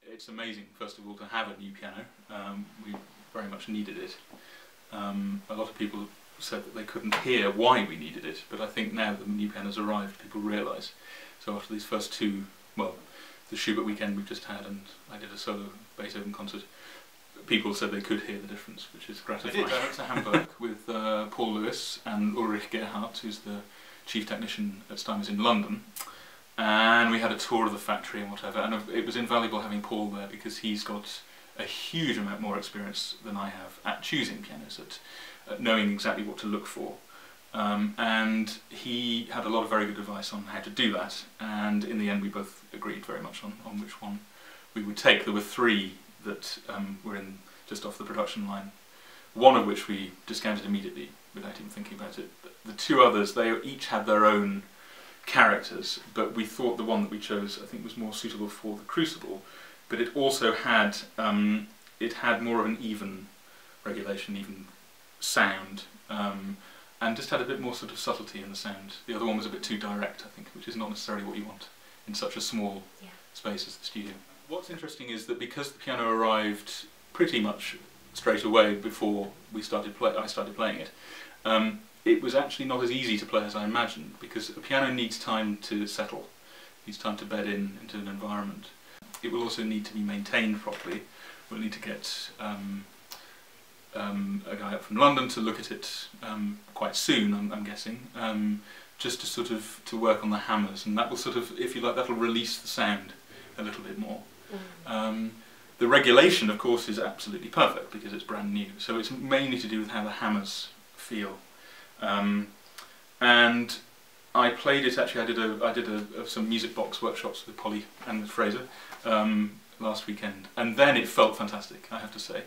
It's amazing, first of all, to have a new piano. We very much needed it. A lot of people said that they couldn't hear why we needed it, but I think now that the new piano's arrived, people realise. So after these first two, well, the Schubert weekend we've just had, and I did a solo Beethoven concert, people said they could hear the difference, which is gratifying. I did. I went to Hamburg with Paul Lewis and Ulrich Gerhardt, who's the chief technician at Steinway C in London, and we had a tour of the factory and whatever, and it was invaluable having Paul there because he's got a huge amount more experience than I have at choosing pianos, at knowing exactly what to look for. And he had a lot of very good advice on how to do that, and in the end we both agreed very much on which one we would take. There were three that were in just off the production line, one of which we discounted immediately without even thinking about it. But the two others, they each had their own characters, but we thought the one that we chose I think was more suitable for the Crucible, but it also had more of an even regulation, even sound, and just had a bit more sort of subtlety in the sound. The other one was a bit too direct, I think, which is not necessarily what you want in such a small space as the studio. What's interesting is that because the piano arrived pretty much straight away before I started playing it, it was actually not as easy to play as I imagined, because a piano needs time to settle, needs time to bed into an environment. It will also need to be maintained properly. We'll need to get a guy up from London to look at it quite soon, I'm guessing, just to sort of work on the hammers, and that will sort of, if you like, that'll release the sound a little bit more. The regulation, of course, is absolutely perfect because it's brand new, so it's mainly to do with how the hammers feel. And I played it, actually I did some music box workshops with Polly and with Fraser last weekend, and then it felt fantastic, I have to say.